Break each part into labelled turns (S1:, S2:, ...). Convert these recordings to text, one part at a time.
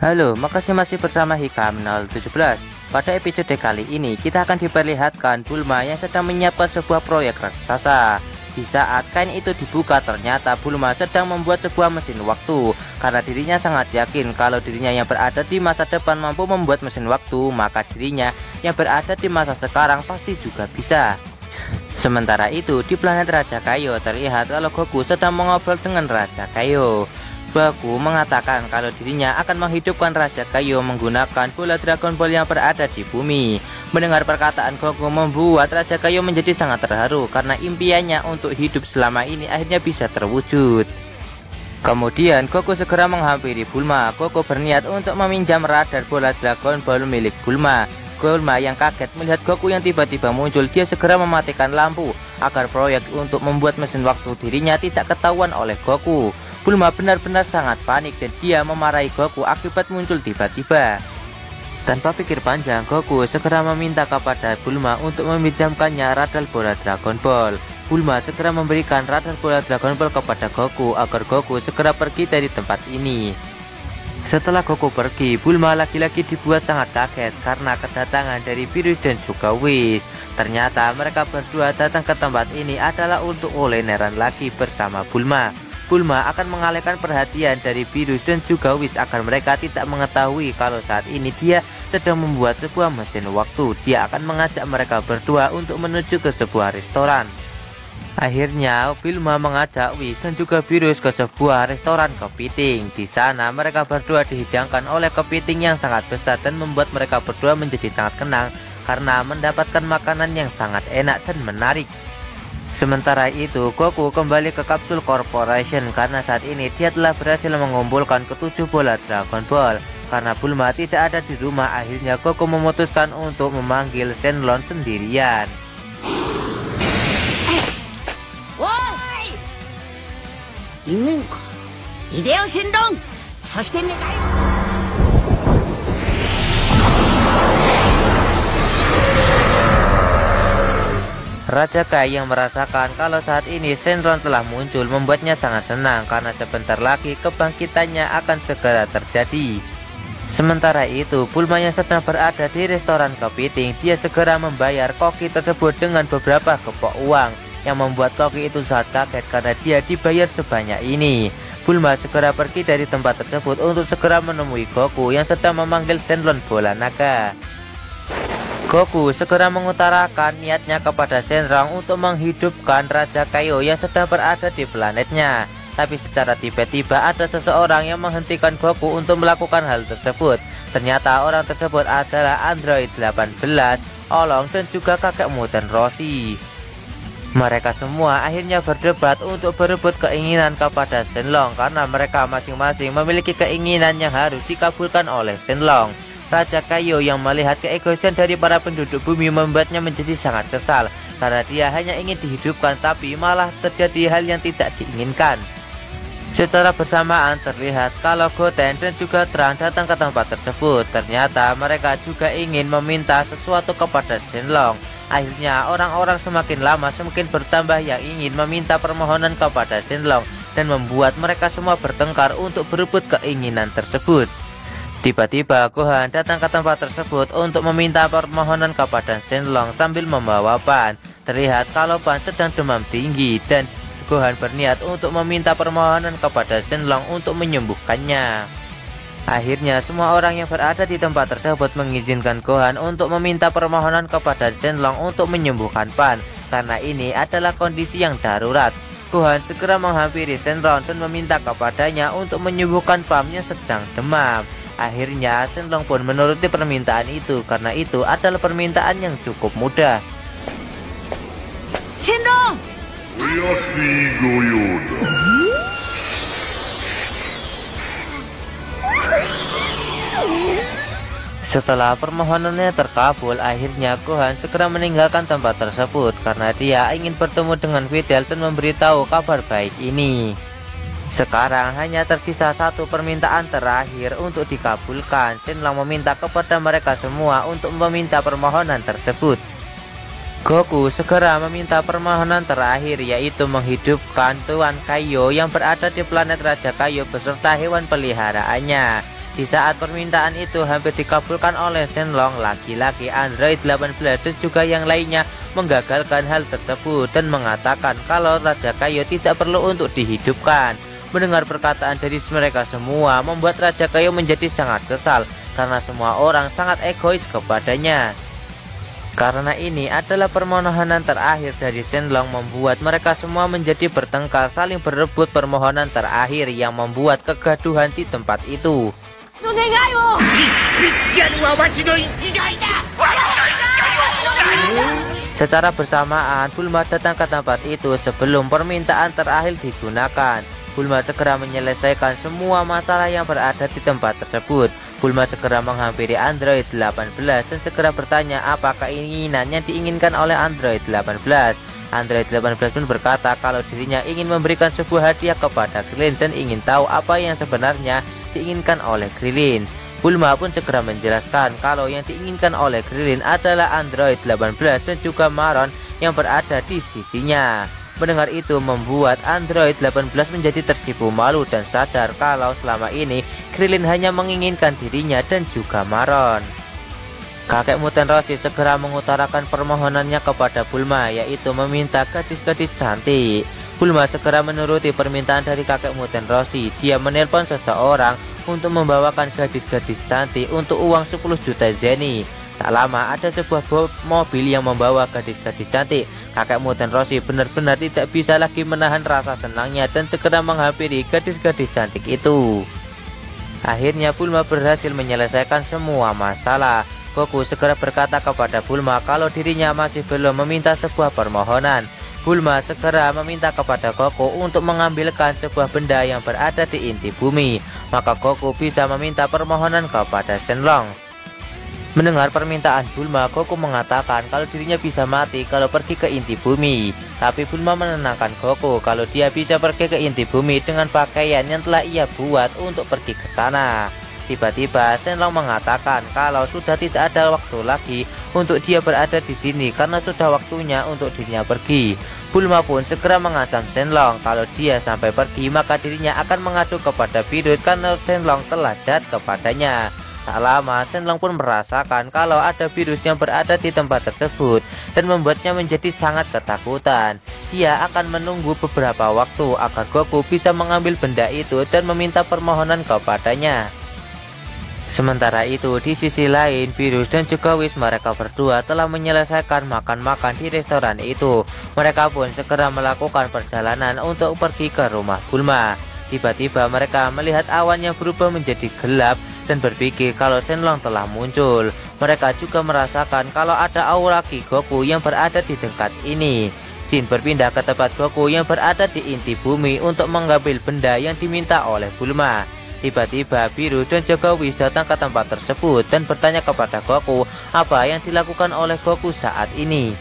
S1: Halo, makasih masih bersama Hikam 017. Pada episode kali ini kita akan diperlihatkan Bulma yang sedang menyiapkan sebuah proyek raksasa. Di saat kain itu dibuka, ternyata Bulma sedang membuat sebuah mesin waktu. Karena dirinya sangat yakin kalau dirinya yang berada di masa depan mampu membuat mesin waktu, maka dirinya yang berada di masa sekarang pasti juga bisa. Sementara itu, di planet Raja Kaio terlihat kalau Goku sedang mengobrol dengan Raja Kaio. Goku mengatakan kalau dirinya akan menghidupkan Raja Kaio menggunakan bola Dragon Ball yang berada di bumi. Mendengar perkataan Goku membuat Raja Kaio menjadi sangat terharu karena impiannya untuk hidup selama ini akhirnya bisa terwujud. Kemudian Goku segera menghampiri Bulma. Goku berniat untuk meminjam radar bola Dragon Ball milik Bulma. Bulma yang kaget melihat Goku yang tiba-tiba muncul, dia segera mematikan lampu agar proyek untuk membuat mesin waktu dirinya tidak ketahuan oleh Goku. Bulma benar-benar sangat panik dan dia memarahi Goku akibat muncul tiba-tiba. Tanpa pikir panjang, Goku segera meminta kepada Bulma untuk meminjamkannya radar bola Dragon Ball. Bulma segera memberikan radar bola Dragon Ball kepada Goku agar Goku segera pergi dari tempat ini. Setelah Goku pergi, Bulma lagi-lagi dibuat sangat kaget karena kedatangan dari Virus dan juga Whis. Ternyata mereka berdua datang ke tempat ini adalah untuk oleneran lagi bersama Bulma. Bulma akan mengalihkan perhatian dari Virus dan juga Whis agar mereka tidak mengetahui kalau saat ini dia sedang membuat sebuah mesin waktu. Dia akan mengajak mereka berdua untuk menuju ke sebuah restoran. Akhirnya Bulma mengajak Whis dan juga Virus ke sebuah restoran kepiting. Di sana mereka berdua dihidangkan oleh kepiting yang sangat besar dan membuat mereka berdua menjadi sangat kenang karena mendapatkan makanan yang sangat enak dan menarik. Sementara itu, Goku kembali ke Kapsul Corporation karena saat ini dia telah berhasil mengumpulkan ke-7 bola Dragon Ball. Karena Bulma tidak ada di rumah, akhirnya Goku memutuskan untuk memanggil Shenlong sendirian.
S2: Woi! Ingin ka? Hideo Shenlong! Soshite negai!
S1: Raja Kai yang merasakan kalau saat ini Shenlong telah muncul membuatnya sangat senang karena sebentar lagi kebangkitannya akan segera terjadi. Sementara itu, Bulma yang sedang berada di restoran kepiting, dia segera membayar koki tersebut dengan beberapa gepok uang yang membuat koki itu sangat kaget karena dia dibayar sebanyak ini. Bulma segera pergi dari tempat tersebut untuk segera menemui Goku yang sedang memanggil Shenlong bola naga. Goku segera mengutarakan niatnya kepada Shenlong untuk menghidupkan Raja Kaio yang sedang berada di planetnya. Tapi secara tiba-tiba ada seseorang yang menghentikan Goku untuk melakukan hal tersebut. Ternyata orang tersebut adalah Android 18, Olong dan juga kakek Muten Roshi. Mereka semua akhirnya berdebat untuk berebut keinginan kepada Shenlong karena mereka masing-masing memiliki keinginan yang harus dikabulkan oleh Shenlong. Raja Kaio yang melihat keegoisan dari para penduduk bumi membuatnya menjadi sangat kesal karena dia hanya ingin dihidupkan tapi malah terjadi hal yang tidak diinginkan. Secara bersamaan terlihat kalau Goten dan juga Trunks datang ke tempat tersebut. Ternyata mereka juga ingin meminta sesuatu kepada Shenlong. Akhirnya orang-orang semakin lama semakin bertambah yang ingin meminta permohonan kepada Shenlong dan membuat mereka semua bertengkar untuk berebut keinginan tersebut. Tiba-tiba Gohan datang ke tempat tersebut untuk meminta permohonan kepada Shenlong sambil membawa Pan. Terlihat kalau Pan sedang demam tinggi dan Gohan berniat untuk meminta permohonan kepada Shenlong untuk menyembuhkannya. Akhirnya semua orang yang berada di tempat tersebut mengizinkan Gohan untuk meminta permohonan kepada Shenlong untuk menyembuhkan Pan karena ini adalah kondisi yang darurat. Gohan segera menghampiri Shenlong dan meminta kepadanya untuk menyembuhkan Pan yang sedang demam. Akhirnya Shenlong pun menuruti permintaan itu karena itu adalah permintaan yang cukup mudah.
S2: Shenlong!
S1: Setelah permohonannya terkabul, akhirnya Gohan segera meninggalkan tempat tersebut karena dia ingin bertemu dengan Videl dan memberitahu kabar baik ini. Sekarang hanya tersisa satu permintaan terakhir untuk dikabulkan. Shenlong meminta kepada mereka semua untuk meminta permohonan tersebut. Goku segera meminta permohonan terakhir, yaitu menghidupkan Tuan Kaio yang berada di planet Raja Kaio beserta hewan peliharaannya. Di saat permintaan itu hampir dikabulkan oleh Shenlong, laki-laki Android 18 dan juga yang lainnya menggagalkan hal tersebut dan mengatakan kalau Raja Kaio tidak perlu untuk dihidupkan. Mendengar perkataan dari mereka semua membuat Raja Kaio menjadi sangat kesal karena semua orang sangat egois kepadanya. Karena ini adalah permohonan terakhir dari Shenlong membuat mereka semua menjadi bertengkar saling berebut permohonan terakhir yang membuat kegaduhan di tempat itu. Secara bersamaan Bulma datang ke tempat itu sebelum permintaan terakhir digunakan. Bulma segera menyelesaikan semua masalah yang berada di tempat tersebut. Bulma segera menghampiri Android 18 dan segera bertanya apa keinginan yang diinginkan oleh Android 18. Android 18 pun berkata kalau dirinya ingin memberikan sebuah hadiah kepada Krillin dan ingin tahu apa yang sebenarnya diinginkan oleh Krillin. Bulma pun segera menjelaskan kalau yang diinginkan oleh Krillin adalah Android 18 dan juga Maron yang berada di sisinya. Mendengar itu membuat Android 18 menjadi tersipu malu dan sadar kalau selama ini Krillin hanya menginginkan dirinya dan juga Maron. Kakek Muten Roshi segera mengutarakan permohonannya kepada Bulma, yaitu meminta gadis-gadis cantik. Bulma segera menuruti permintaan dari kakek Muten Roshi. Dia menelpon seseorang untuk membawakan gadis-gadis cantik untuk uang 10 juta zeni. Tak lama ada sebuah mobil yang membawa gadis-gadis cantik. Kakek Muten Roshi benar-benar tidak bisa lagi menahan rasa senangnya dan segera menghampiri gadis-gadis cantik itu. Akhirnya Bulma berhasil menyelesaikan semua masalah. Goku segera berkata kepada Bulma kalau dirinya masih belum meminta sebuah permohonan. Bulma segera meminta kepada Goku untuk mengambilkan sebuah benda yang berada di inti bumi. Maka Goku bisa meminta permohonan kepada Shenlong. Mendengar permintaan Bulma, Goku mengatakan kalau dirinya bisa mati kalau pergi ke inti bumi. Tapi Bulma menenangkan Goku kalau dia bisa pergi ke inti bumi dengan pakaian yang telah ia buat untuk pergi ke sana. Tiba-tiba Shenlong mengatakan kalau sudah tidak ada waktu lagi untuk dia berada di sini karena sudah waktunya untuk dirinya pergi. Bulma pun segera mengancam Shenlong kalau dia sampai pergi maka dirinya akan mengadu kepada virus karena Shenlong telah jahat kepadanya. Tak lama Shenlong pun merasakan kalau ada virus yang berada di tempat tersebut dan membuatnya menjadi sangat ketakutan. Dia akan menunggu beberapa waktu agar Goku bisa mengambil benda itu dan meminta permohonan kepadanya. Sementara itu di sisi lain Virus dan juga Whis mereka berdua telah menyelesaikan makan-makan di restoran itu. Mereka pun segera melakukan perjalanan untuk pergi ke rumah Bulma. Tiba-tiba mereka melihat awan yang berubah menjadi gelap dan berpikir kalau Shenlong telah muncul. Mereka juga merasakan kalau ada aura Ki Goku yang berada di dekat ini. Shin berpindah ke tempat Goku yang berada di inti bumi untuk mengambil benda yang diminta oleh Bulma. Tiba-tiba Biru dan juga Whis datang ke tempat tersebut dan bertanya kepada Goku apa yang dilakukan oleh Goku saat ini.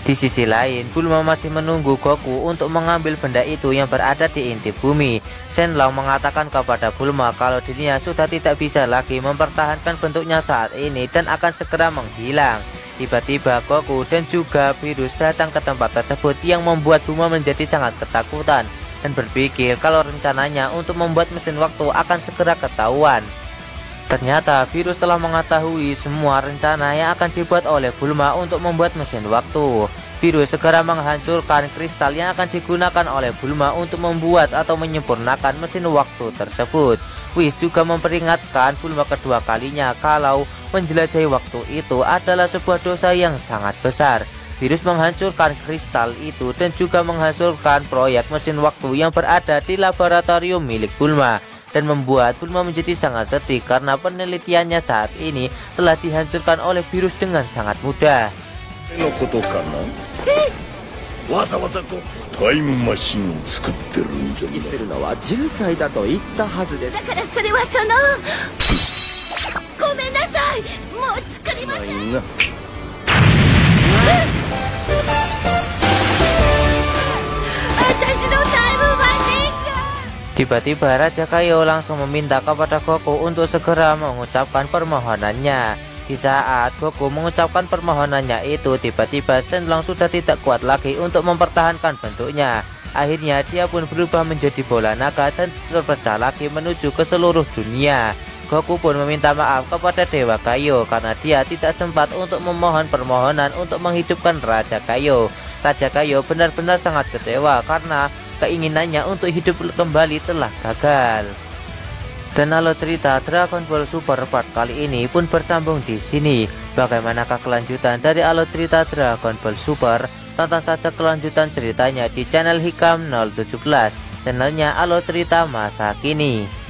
S1: Di sisi lain, Bulma masih menunggu Goku untuk mengambil benda itu yang berada di inti bumi. Shenlong mengatakan kepada Bulma kalau dirinya sudah tidak bisa lagi mempertahankan bentuknya saat ini dan akan segera menghilang. Tiba-tiba Goku dan juga Virus datang ke tempat tersebut yang membuat Bulma menjadi sangat ketakutan dan berpikir kalau rencananya untuk membuat mesin waktu akan segera ketahuan. Ternyata Virus telah mengetahui semua rencana yang akan dibuat oleh Bulma untuk membuat mesin waktu. Virus segera menghancurkan kristal yang akan digunakan oleh Bulma untuk membuat atau menyempurnakan mesin waktu tersebut. Whis juga memperingatkan Bulma kedua kalinya kalau menjelajahi waktu itu adalah sebuah dosa yang sangat besar. Virus menghancurkan kristal itu dan juga menghancurkan proyek mesin waktu yang berada di laboratorium milik Bulma dan membuat Bulma menjadi sangat sedih karena penelitiannya saat ini telah dihancurkan oleh Virus dengan sangat mudah.
S3: タイムマシンを作ってるんじゃない。するのは10歳だと言ったはずです。だからそれはごめんなさい。もう作りません。
S1: Tiba-tiba Raja Kaio langsung meminta kepada Goku untuk segera mengucapkan permohonannya. Di saat Goku mengucapkan permohonannya itu, tiba-tiba Shenlong sudah tidak kuat lagi untuk mempertahankan bentuknya. Akhirnya dia pun berubah menjadi bola naga dan terpecah lagi menuju ke seluruh dunia. Goku pun meminta maaf kepada Dewa Kaio karena dia tidak sempat untuk memohon permohonan untuk menghidupkan Raja Kaio. Raja Kaio benar-benar sangat kecewa karena keinginannya untuk hidup kembali telah gagal. Dan alur cerita Dragon Ball Super part kali ini pun bersambung di sini. Bagaimanakah kelanjutan dari alur cerita Dragon Ball Super? Tonton saja kelanjutan ceritanya di channel Hikam 017, channelnya alur cerita masa kini.